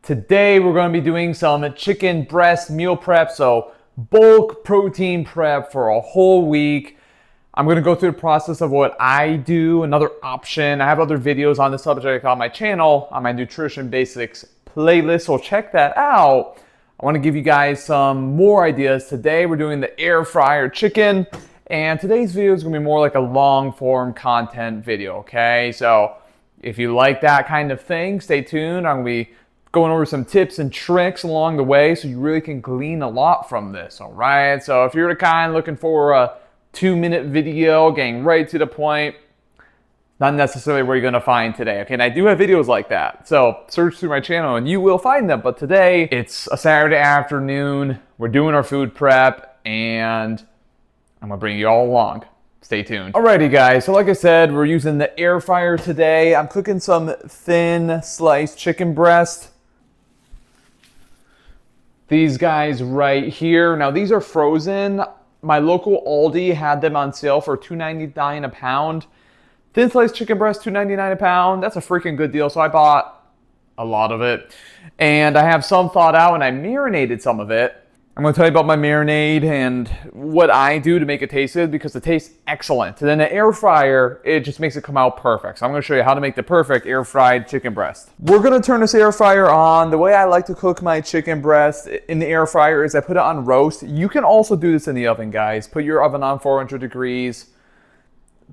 Today we're going to be doing some chicken breast meal prep, so bulk protein prep for a whole week. I'm going to go through the process of what I do, another option. I have other videos on the subject on my channel, on my Nutrition Basics playlist, so check that out. I want to give you guys some more ideas. Today we're doing the air fryer chicken, and today's video is going to be more like a long form content video, okay? So if you like that kind of thing, stay tuned. I'm going to be going over some tips and tricks along the way so you really can glean a lot from this, all right? So if you're the kind looking for a 2-minute video, getting right to the point, not necessarily where you're going to find today, okay? And I do have videos like that, so search through my channel and you will find them. But today, it's a Saturday afternoon, we're doing our food prep, and I'm going to bring you all along. Stay tuned. Alrighty guys, so like I said, we're using the air fryer today. I'm cooking some thin sliced chicken breast. These guys right here. Now these are frozen. My local Aldi had them on sale for $2.99 a pound. Thin sliced chicken breast, $2.99 a pound. That's a freaking good deal. So I bought a lot of it. And I have some thawed out and I marinated some of it. I'm going to tell you about my marinade and what I do to make it taste good, because it tastes excellent. And then the air fryer, it just makes it come out perfect. So I'm going to show you how to make the perfect air fried chicken breast. We're going to turn this air fryer on. The way I like to cook my chicken breast in the air fryer is I put it on roast. You can also do this in the oven, guys. Put your oven on 400 degrees.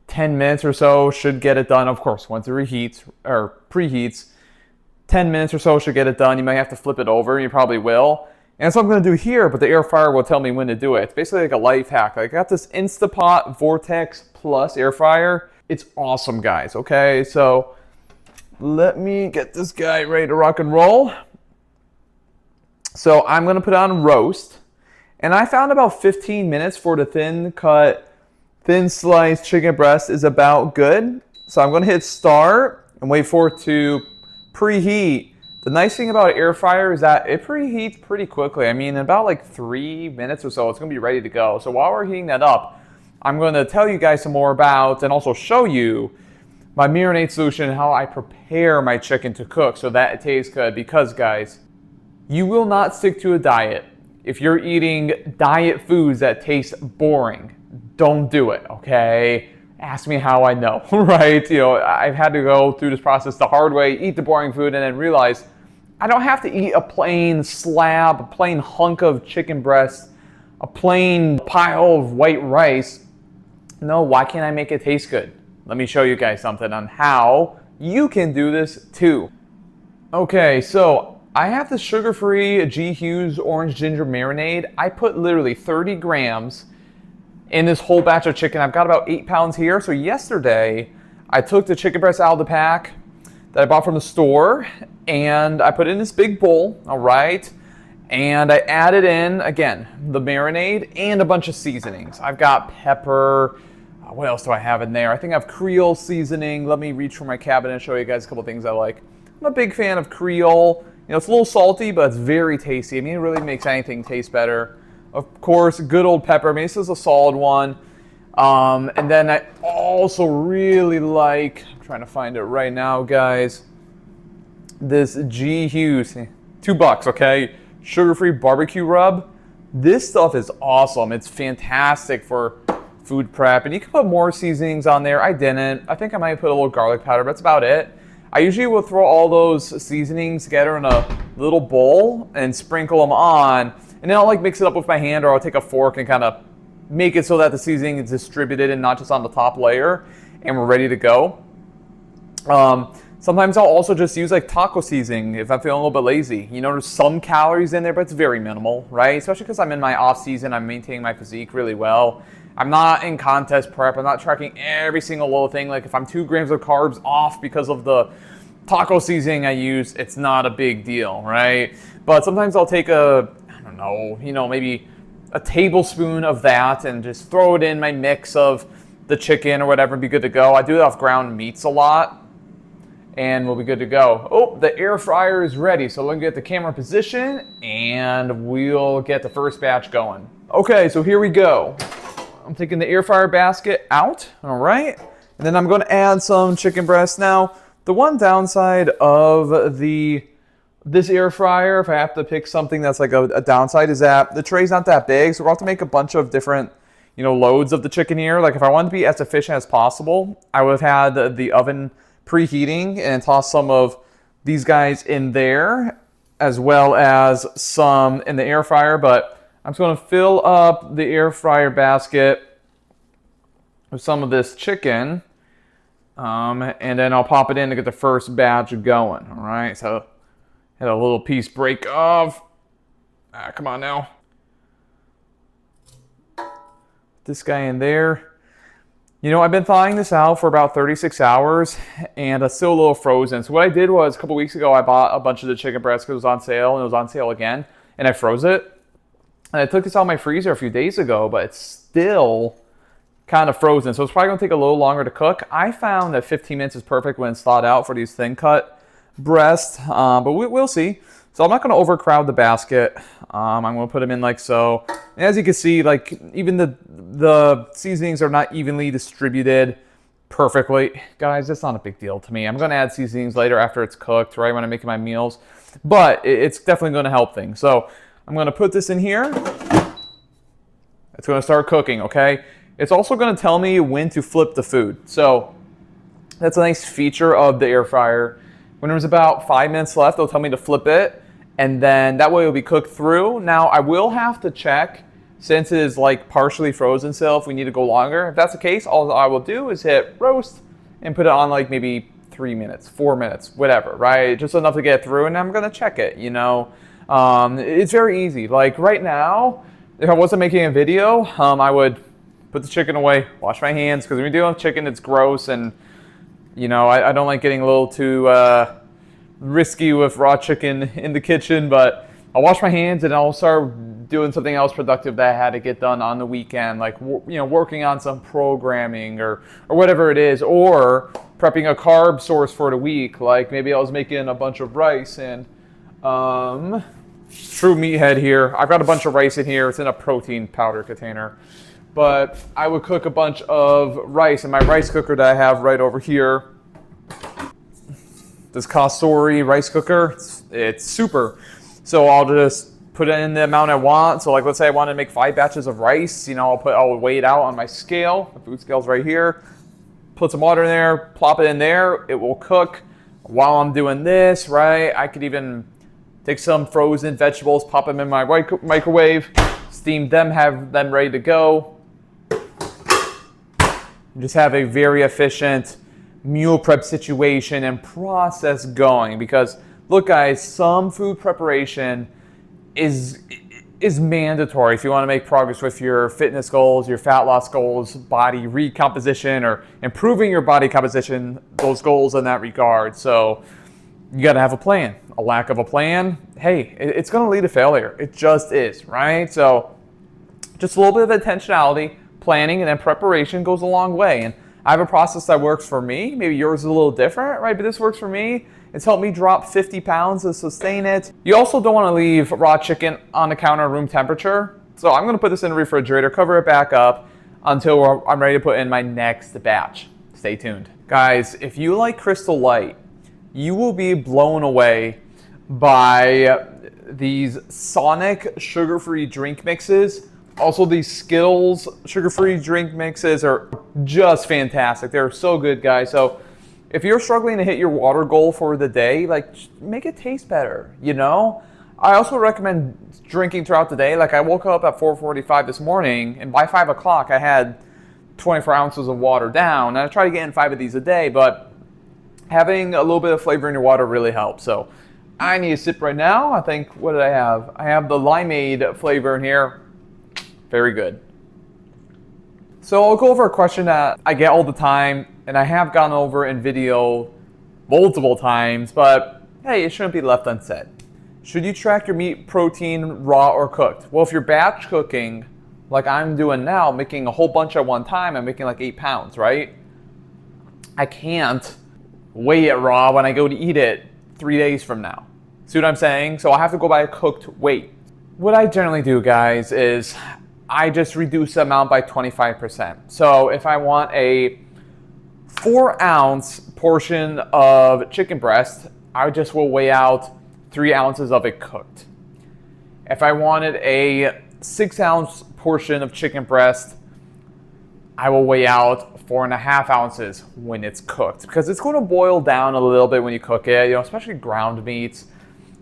10 minutes or so should get it done. Of course, once it reheats or preheats, 10 minutes or so should get it done. You might have to flip it over. You probably will. And that's what I'm going to do here, but the air fryer will tell me when to do it. It's basically like a life hack. I got this Instapot Vortex Plus air fryer. It's awesome, guys, okay? So let me get this guy ready to rock and roll. So I'm going to put it on roast. And I found about 15 minutes for the thin sliced chicken breast is about good. So I'm going to hit start and wait for it to preheat. The nice thing about an air fryer is that it preheats pretty quickly. I mean, in about like 3 minutes or so, it's going to be ready to go. So while we're heating that up, I'm going to tell you guys some more about and also show you my marinade solution and how I prepare my chicken to cook so that it tastes good. Because, guys, you will not stick to a diet if you're eating diet foods that taste boring. Don't do it, okay? Ask me how I know, right? You know, I've had to go through this process the hard way, eat the boring food, and then realize I don't have to eat a plain slab, a plain hunk of chicken breast, a plain pile of white rice. No, why can't I make it taste good? Let me show you guys something on how you can do this too. Okay, so I have the sugar-free G. Hughes orange ginger marinade. I put literally 30 grams in this whole batch of chicken. I've got about 8 pounds here. So yesterday, I took the chicken breast out of the pack that I bought from the store, and I put it in this big bowl, all right? And I added in, again, the marinade and a bunch of seasonings. I've got pepper. What else do I have in there? I think I have Creole seasoning. Let me reach for my cabinet and show you guys a couple things I like. I'm a big fan of Creole. You know, it's a little salty, but it's very tasty. I mean, it really makes anything taste better. Of course, good old pepper. I mean, this is a solid one. And then I also really like, I'm trying to find it right now, guys, this G. Hughes, $2, okay? Sugar-free barbecue rub. This stuff is awesome. It's fantastic for food prep. And you can put more seasonings on there. I didn't. I think I might put a little garlic powder, but that's about it. I usually will throw all those seasonings together in a little bowl and sprinkle them on. And then I'll like mix it up with my hand, or I'll take a fork and kind of make it so that the seasoning is distributed and not just on the top layer, and we're ready to go. Sometimes I'll also just use like taco seasoning if I'm feeling a little bit lazy. You know, there's some calories in there, but it's very minimal, right? Especially because I'm in my off season, I'm maintaining my physique really well. I'm not in contest prep. I'm not tracking every single little thing. Like if I'm 2 grams of carbs off because of the taco seasoning I use, it's not a big deal, right? But sometimes I'll take maybe a tablespoon of that and just throw it in my mix of the chicken or whatever and be good to go. I do it off ground meats a lot, and we'll be good to go. Oh, the air fryer is ready. So let me get the camera position and we'll get the first batch going. Okay, so here we go. I'm taking the air fryer basket out, all right? And then I'm gonna add some chicken breast. Now, the one downside of the this air fryer, if I have to pick something that's like a downside, is that the tray's not that big. So we'll have to make a bunch of different, loads of the chicken here. Like if I wanted to be as efficient as possible, I would have had the oven preheating and toss some of these guys in there as well as some in the air fryer. But I'm just going to fill up the air fryer basket with some of this chicken. And then I'll pop it in to get the first batch going. All right, so had a little piece break off. Come on now. This guy in there. I've been thawing this out for about 36 hours and it's still a little frozen. So what I did was a couple weeks ago, I bought a bunch of the chicken breast because it was on sale and it was on sale again. And I froze it. And I took this out of my freezer a few days ago, but it's still kind of frozen. So it's probably going to take a little longer to cook. I found that 15 minutes is perfect when it's thawed out for these thin cut breasts, but we'll see. So I'm not going to overcrowd the basket. I'm going to put them in like so. And as you can see, like even the seasonings are not evenly distributed perfectly. Guys, that's not a big deal to me. I'm going to add seasonings later after it's cooked, right, when I'm making my meals. But it's definitely going to help things. So I'm going to put this in here. It's going to start cooking, okay? It's also going to tell me when to flip the food. So that's a nice feature of the air fryer. When there's about 5 minutes left, it'll tell me to flip it. And then that way it'll be cooked through. Now I will have to check, since it is like partially frozen still, if we need to go longer. If that's the case, all I will do is hit roast and put it on like maybe 3 minutes, 4 minutes, whatever, right? Just enough to get through, and I'm going to check it, It's very easy. Like right now, if I wasn't making a video, I would put the chicken away, wash my hands, because when you're dealing with chicken, it's gross, and I don't like getting a little too risky with raw chicken in the kitchen, but I'll wash my hands and I'll start doing something else productive that I had to get done on the weekend, like working on some programming or whatever it is, or prepping a carb source for the week. Like maybe I was making a bunch of rice and true meathead here. I've got a bunch of rice in here. It's in a protein powder container. But I would cook a bunch of rice in my rice cooker that I have right over here. This Cosori rice cooker, it's super. So I'll just put it in the amount I want. So like let's say I want to make 5 batches of rice, I'll weigh it out on my scale. The food scale's right here. Put some water in there, plop it in there. It will cook while I'm doing this, right? I could even take some frozen vegetables, pop them in my microwave, steam them, have them ready to go. Just have a very efficient meal prep situation and process going, because look guys, some food preparation is mandatory if you want to make progress with your fitness goals, your fat loss goals, body recomposition, or improving your body composition, those goals in that regard. So you got to have a plan. A lack of a plan, hey, it's going to lead to failure. It just is, right? So just a little bit of intentionality, planning, and then preparation goes a long way. And I have a process that works for me. Maybe yours is a little different, right? But this works for me. It's helped me drop 50 pounds to sustain it. You also don't want to leave raw chicken on the counter room temperature. So I'm going to put this in the refrigerator, cover it back up until I'm ready to put in my next batch. Stay tuned. Guys, if you like Crystal Light, you will be blown away by these Sonic sugar-free drink mixes. Also, these Skittles sugar-free drink mixes are just fantastic. They're so good, guys. So if you're struggling to hit your water goal for the day, like, make it taste better, I also recommend drinking throughout the day. Like, I woke up at 4:45 this morning, and by 5 o'clock, I had 24 ounces of water down. And I try to get in 5 of these a day, but having a little bit of flavor in your water really helps. So I need a sip right now. I think, what did I have? I have the limeade flavor in here. Very good. So I'll go over a question that I get all the time, and I have gone over in video multiple times, but hey, it shouldn't be left unsaid. Should you track your meat protein raw or cooked? Well, if you're batch cooking, like I'm doing now, making a whole bunch at one time, I'm making like 8 pounds, right? I can't weigh it raw when I go to eat it 3 days from now. See what I'm saying? So I have to go by a cooked weight. What I generally do, guys, is I just reduce the amount by 25%. So if I want a 4-ounce portion of chicken breast, I just will weigh out 3 ounces of it cooked. If I wanted a 6-ounce portion of chicken breast, I will weigh out 4.5 ounces when it's cooked, because it's going to boil down a little bit when you cook it, especially ground meats.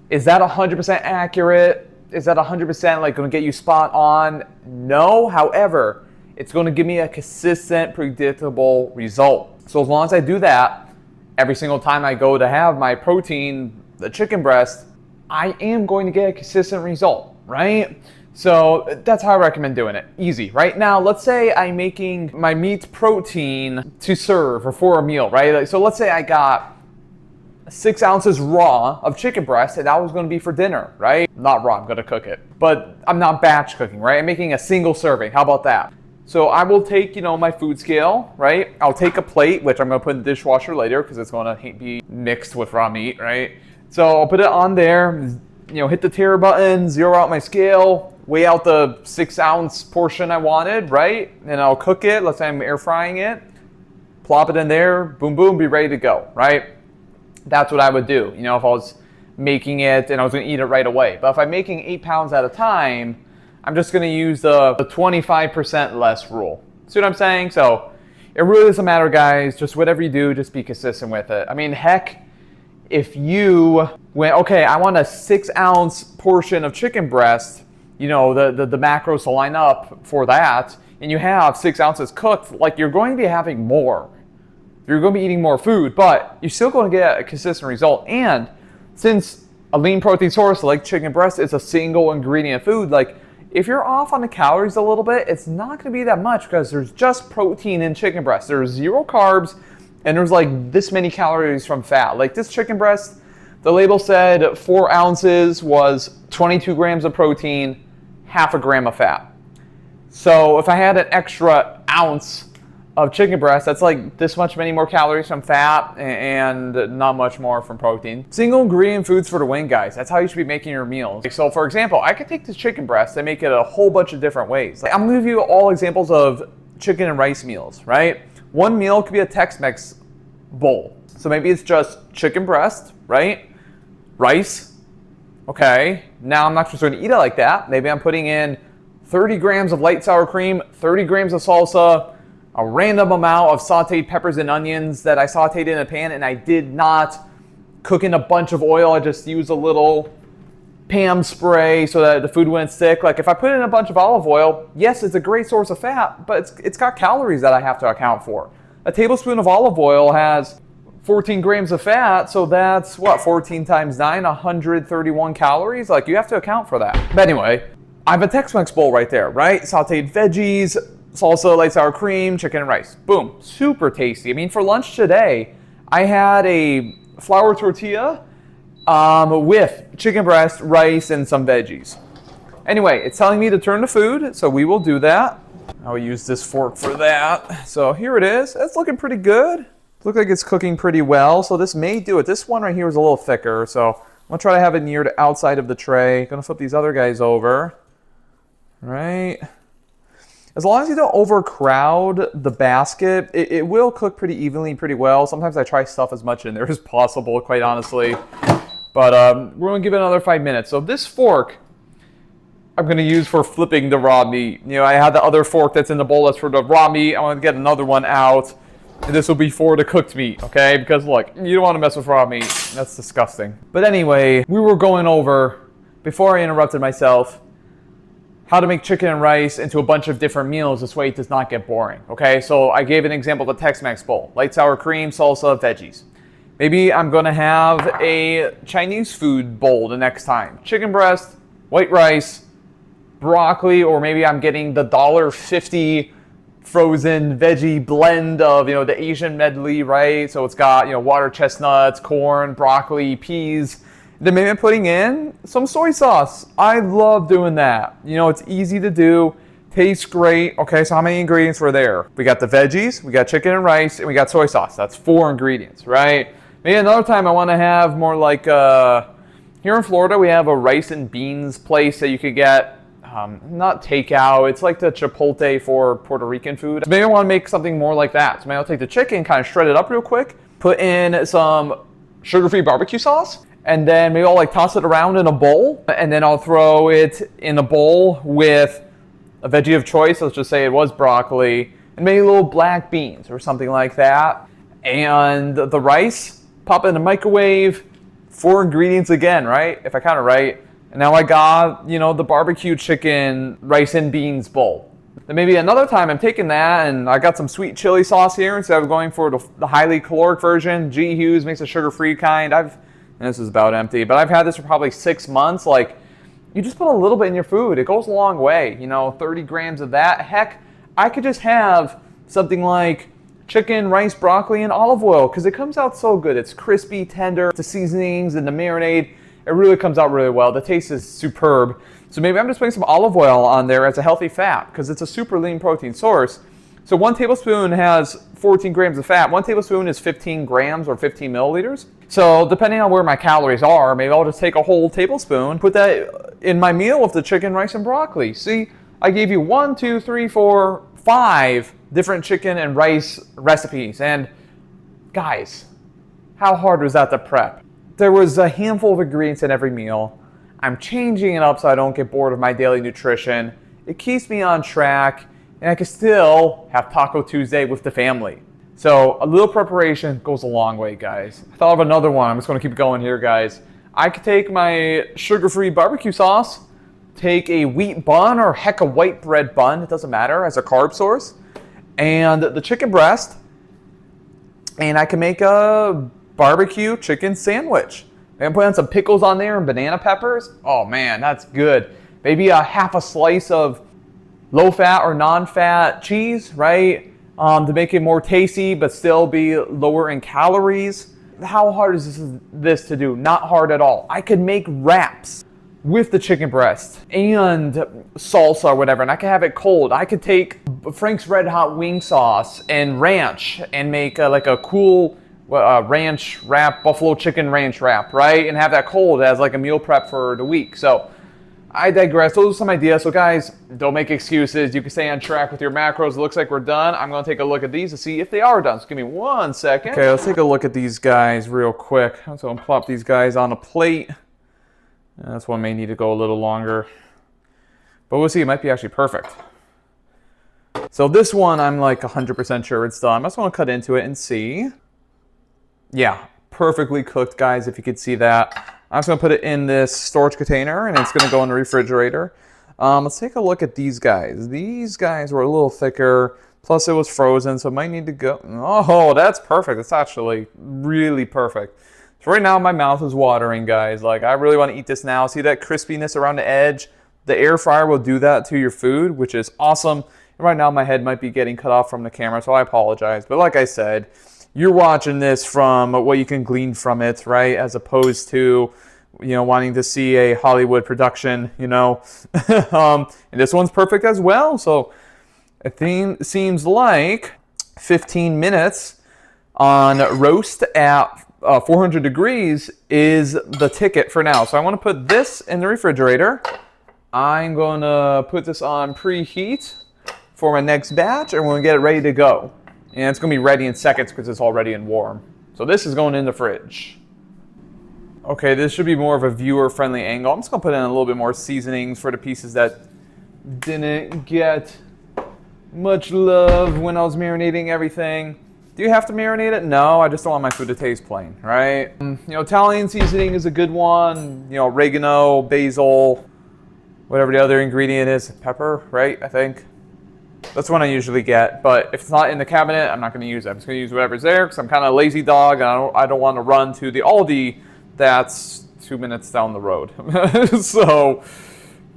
Is that 100% accurate? Is that 100% like going to get you spot on? No. However, it's going to give me a consistent, predictable result. So as long as I do that, every single time I go to have my protein, the chicken breast, I am going to get a consistent result, right? So that's how I recommend doing it. Easy, right? Now, let's say I'm making my meat protein to serve or for a meal, right? So let's say I got 6 ounces raw of chicken breast, and that was going to be for dinner, right? Not raw, I'm going to cook it. But I'm not batch cooking, right? I'm making a single serving. How about that? So I will take, my food scale, right? I'll take a plate, which I'm going to put in the dishwasher later because it's going to be mixed with raw meat, right? So I'll put it on there, hit the tare button, zero out my scale, weigh out the 6-ounce portion I wanted, right? And I'll cook it. Let's say I'm air frying it. Plop it in there, boom, boom, be ready to go, right? That's what I would do, if I was making it and I was going to eat it right away. But if I'm making 8 pounds at a time, I'm just going to use the 25% less rule. See what I'm saying? So it really doesn't matter, guys. Just whatever you do, just be consistent with it. I mean, heck, if you went, okay, I want a 6-ounce portion of chicken breast, the macros to line up for that, and you have 6 ounces cooked, like you're going to be having more. You're going to be eating more food, but you're still going to get a consistent result. And since a lean protein source like chicken breast is a single ingredient food, like if you're off on the calories a little bit, it's not going to be that much because there's just protein in chicken breast. There's 0 carbs, and there's like this many calories from fat. Like this chicken breast, the label said 4 ounces was 22 grams of protein, half a gram of fat. So if I had an extra ounce of chicken breast, that's like this much many more calories from fat and not much more from protein. Single ingredient foods for the win, guys. That's how you should be making your meals. So for example, I could take this chicken breast and make it a whole bunch of different ways. I'm gonna give you all examples of chicken and rice meals, right? One meal could be a Tex-Mex bowl. So maybe it's just chicken breast, right? Rice. Okay, now I'm not just going to eat it like that. Maybe I'm putting in 30 grams of light sour cream, 30 grams of salsa, a random amount of sauteed peppers and onions that I sauteed in a pan, and I did not cook in a bunch of oil. I just used a little Pam spray so that the food wouldn't stick. Like if I put in a bunch of olive oil, yes, it's a great source of fat, but it's got calories that I have to account for. A tablespoon of olive oil has 14 grams of fat, so that's what, 14 times 9, 131 calories? Like you have to account for that. But anyway, I have a Tex-Mex bowl right there, right? Sauteed veggies, salsa, light sour cream, chicken and rice. Boom, super tasty. I mean, for lunch today, I had a flour tortilla with chicken breast, rice, and some veggies. Anyway, it's telling me to turn to food, so we will do that. I'll use this fork for that. So here it is. It's looking pretty good. Looks like it's cooking pretty well, so this may do it. This one right here is a little thicker, so I'm gonna try to have it near the outside of the tray. Gonna flip these other guys over. Right. As long as you don't overcrowd the basket, it will cook pretty evenly, pretty well. Sometimes I try stuff as much in there as possible, quite honestly. But we're gonna give it another 5 minutes. So this fork, I'm gonna use for flipping the raw meat. I had the other fork that's in the bowl that's for the raw meat. I want to get another one out. And this will be for the cooked meat, okay? Because look, you don't want to mess with raw meat. That's disgusting. But anyway, we were going over, before I interrupted myself, how to make chicken and rice into a bunch of different meals. This way it does not get boring, okay? So I gave an example of the Tex-Mex bowl. Light sour cream, salsa, veggies. Maybe I'm going to have a Chinese food bowl the next time. Chicken breast, white rice, broccoli, or maybe I'm getting the $1.50 frozen veggie blend of, the Asian medley, right? So it's got, water chestnuts, corn, broccoli, peas. Then maybe I'm putting in some soy sauce. I love doing that. It's easy to do, tastes great. Okay, so how many ingredients were there? We got the veggies, we got chicken and rice, and we got soy sauce. That's 4 ingredients, right? Maybe another time I want to have more like, here in Florida, we have a rice and beans place that you could get. Not takeout, it's like the Chipotle for Puerto Rican food. So maybe I want to make something more like that. So maybe I'll take the chicken, kind of shred it up real quick, put in some sugar-free barbecue sauce, And then maybe I'll like toss it around in a bowl, and then I'll throw it in a bowl with a veggie of choice. Let's just say it was broccoli, and maybe little black beans or something like that. And the rice, pop it in the microwave. 4 ingredients again, right? If I count it right. And now I got, the barbecue chicken rice and beans bowl. Then maybe another time I'm taking that and I got some sweet chili sauce here instead of going for the highly caloric version. G. Hughes makes a sugar-free kind. And this is about empty, but I've had this for probably 6 months. Like, you just put a little bit in your food. It goes a long way. 30 grams of that. Heck, I could just have something like chicken, rice, broccoli, and olive oil because it comes out so good. It's crispy, tender. The seasonings and the marinade, it really comes out really well. The taste is superb. So maybe I'm just putting some olive oil on there as a healthy fat because it's a super lean protein source. So 1 tablespoon has 14 grams of fat. 1 tablespoon is 15 grams or 15 milliliters. So depending on where my calories are, maybe I'll just take a whole tablespoon, put that in my meal with the chicken, rice, and broccoli. See, I gave you 1, 2, 3, 4, 5 different chicken and rice recipes. And guys, how hard was that to prep? There was a handful of ingredients in every meal. I'm changing it up so I don't get bored of my daily nutrition. It keeps me on track, and I can still have Taco Tuesday with the family. So a little preparation goes a long way, guys. I thought of another one. I'm just going to keep going here, guys. I could take my sugar-free barbecue sauce, take a wheat bun or heck a white bread bun, it doesn't matter, as a carb source, and the chicken breast, and I can make a barbecue chicken sandwich. I can put on some pickles on there and banana peppers. Oh man, that's good. Maybe a half a slice of low-fat or non-fat cheese, right? To make it more tasty but still be lower in calories. How hard is this to do? Not hard at all. I could make wraps with the chicken breast and salsa or whatever, and I could have it cold. I could take Frank's Red Hot wing sauce and ranch and make like a cool ranch wrap, buffalo chicken ranch wrap, right? And have that cold as like a meal prep for the week. So I digress. Those are some ideas. So guys, don't make excuses. You can stay on track with your macros. It looks like we're done. I'm going to take a look at these to see if they are done. So give me 1 second. Okay, let's take a look at these guys real quick. So I'm going to plop these guys on a plate. This one may need to go a little longer, but we'll see. It might be actually perfect. So this one, I'm like 100% sure it's done. I just want to cut into it and see. Yeah, perfectly cooked, guys, if you could see that. I'm just going to put it in this storage container, and it's going to go in the refrigerator. Let's take a look at these guys. These guys were a little thicker, plus it was frozen, so it might need to go. Oh, that's perfect. It's actually really perfect. So right now my mouth is watering, guys. Like, I really want to eat this now. See that crispiness around the edge? The air fryer will do that to your food, which is awesome. And right now my head might be getting cut off from the camera, so I apologize. But like I said, you're watching this from what you can glean from it, right? As opposed to, wanting to see a Hollywood production, and this one's perfect as well. So it seems like 15 minutes on roast at 400 degrees is the ticket for now. So I want to put this in the refrigerator. I'm going to put this on preheat for my next batch, and we're going to get it ready to go. And it's going to be ready in seconds because it's already in warm. So this is going in the fridge. Okay, this should be more of a viewer-friendly angle. I'm just going to put in a little bit more seasonings for the pieces that didn't get much love when I was marinating everything. Do you have to marinate it? No, I just don't want my food to taste plain, right? Italian seasoning is a good one. Oregano, basil, whatever the other ingredient is. Pepper, right? I think. That's one I usually get. But if it's not in the cabinet, I'm not going to use it. I'm just going to use whatever's there because I'm kind of a lazy dog and I don't want to run to the Aldi that's 2 minutes down the road. So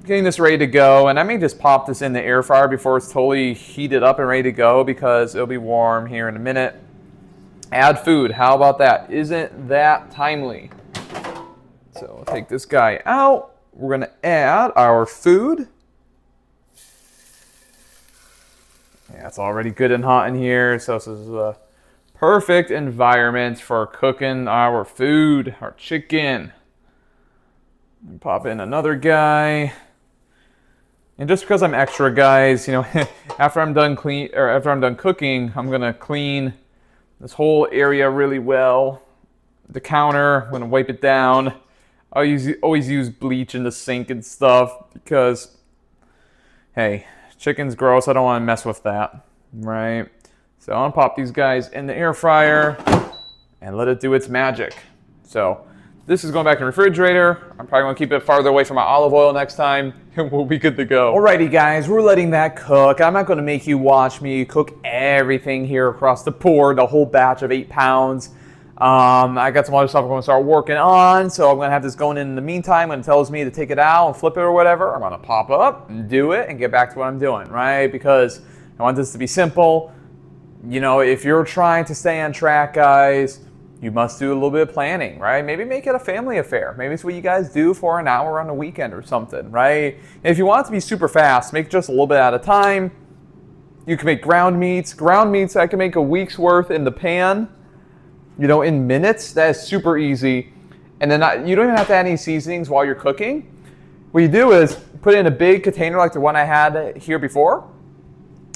getting this ready to go, and I may just pop this in the air fryer before it's totally heated up and ready to go because it'll be warm here in a minute. Add food, how about that? Isn't that timely? So I'll take this guy out. We're gonna add our food. Yeah, it's already good and hot in here, so this is a perfect environment for cooking our food, our chicken. Pop in another guy. And just because I'm extra, guys, after I'm done cooking, I'm gonna clean this whole area really well. the counter. I'm gonna wipe it down. I always use bleach in the sink and stuff because, hey, chicken's gross. I don't want to mess with that, right? So I'm gonna pop these guys in the air fryer and let it do its magic. So this is going back in the refrigerator. I'm probably gonna keep it farther away from my olive oil next time and we'll be good to go. Alrighty guys, we're letting that cook. I'm not gonna make you watch me cook everything here across the board, the whole batch of 8 pounds. I got some other stuff I'm going to start working on, so I'm going to have this going in the meantime. When it tells me to take it out and flip it or whatever, I'm going to pop up and do it and get back to what I'm doing, right? Because I want this to be simple. You know, if you're trying to stay on track, guys, you must do a little bit of planning, right? Maybe make it a family affair. Maybe it's what you guys do for an hour on a weekend or something, right? And if you want it to be super fast, make just a little bit at a time. You can make ground meats. Ground meats, I can make a week's worth in the pan. You know, in minutes. That is super easy. And then you don't even have to add any seasonings while you're cooking. What you do is put it in a big container like the one I had here before.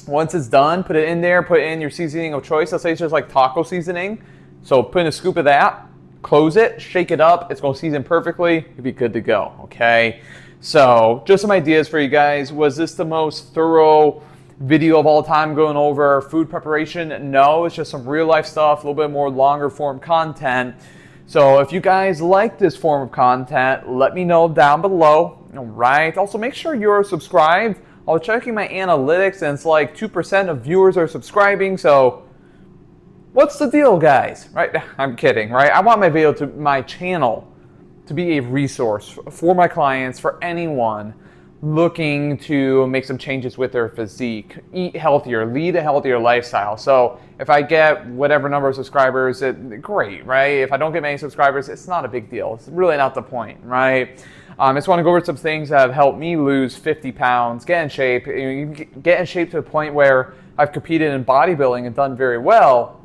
Once it's done, put it in there, put in your seasoning of choice. Let's say it's just like taco seasoning. So put in a scoop of that, close it, shake it up. It's going to season perfectly. You'll be good to go, okay? So just some ideas for you guys. Was this the most thorough video of all time going over food preparation? No, it's just some real life stuff, a little bit more longer form content. So if you guys like this form of content, let me know down below. All right. Also, make sure you're subscribed. I was checking my analytics and it's like 2% of viewers are subscribing. So what's the deal, guys? Right? I'm kidding, right? I want my channel to be a resource for my clients, for anyone looking to make some changes with their physique, eat healthier, lead a healthier lifestyle. So if I get whatever number of subscribers, great, right? If I don't get many subscribers, it's not a big deal. It's really not the point, right? I just want to go over some things that have helped me lose 50 pounds, get in shape, get in shape to the point where I've competed in bodybuilding and done very well.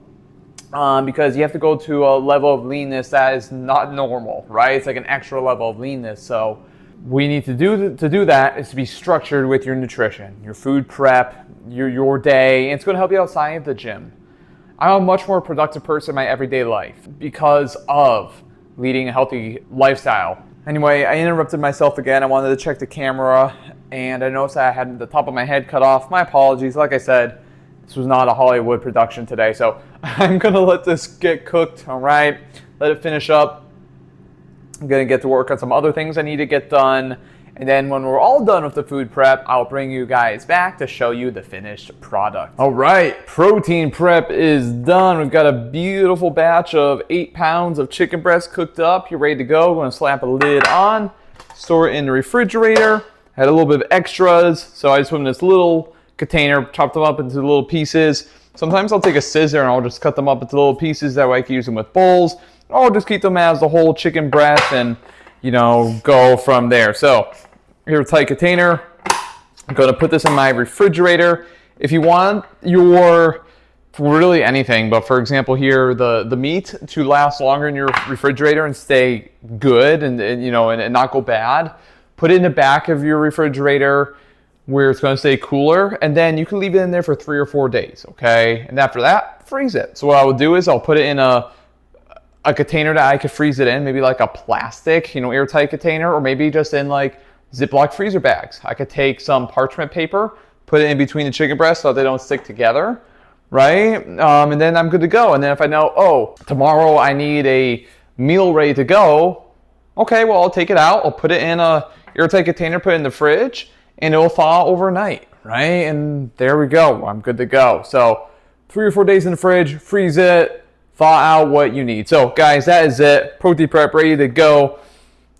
Because you have to go to a level of leanness that is not normal, right? It's like an extra level of leanness. So we need to do that is to be structured with your nutrition, your food prep, your day, and it's going to help you outside of the gym. I'm a much more productive person in my everyday life because of leading a healthy lifestyle. Anyway, I interrupted myself again. I wanted to check the camera, and I noticed that I had the top of my head cut off. My apologies. Like I said, this was not a Hollywood production today, so I'm going to let this get cooked, all right? Let it finish up. I'm going to get to work on some other things I need to get done. And then when we're all done with the food prep, I'll bring you guys back to show you the finished product. All right, protein prep is done. We've got a beautiful batch of 8 pounds of chicken breast cooked up. You're ready to go. We're going to slap a lid on, store it in the refrigerator. I had a little bit of extras, so I just put them in this little container, chopped them up into little pieces. Sometimes I'll take a scissor and I'll just cut them up into little pieces. That way I can use them with bowls. Or just keep them as the whole chicken breast and, you know, go from there. So here's a tight container. I'm going to put this in my refrigerator. If you want your, really anything, but for example here, the meat to last longer in your refrigerator and stay good and you know, and not go bad, put it in the back of your refrigerator where it's going to stay cooler, and then you can leave it in there for 3 or 4 days, okay? And after that, freeze it. So what I would do is I'll put it in a container that I could freeze it in, maybe like a plastic, you know, airtight container, or maybe just in like Ziploc freezer bags. I could take some parchment paper, put it in between the chicken breasts so they don't stick together, right? And then I'm good to go. And then if I know, oh, tomorrow I need a meal ready to go, okay, well, I'll take it out. I'll put it in a airtight container, put it in the fridge, and it'll thaw overnight, right? And there we go. I'm good to go. So 3 or 4 days in the fridge, freeze it, thaw out what you need. So guys, that is it. Protein prep ready to go.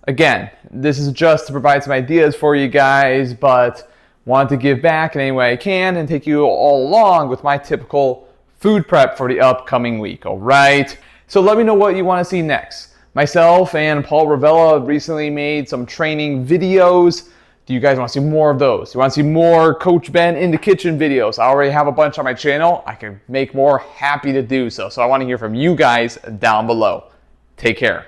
Again, this is just to provide some ideas for you guys, but want to give back in any way I can and take you all along with my typical food prep for the upcoming week, all right? So let me know what you want to see next. Myself and Paul Ravella recently made some training videos. Do you guys want to see more of those? You want to see more Coach Ben in the kitchen videos? I already have a bunch on my channel. I can make more, happy to do so. So I want to hear from you guys down below. Take care.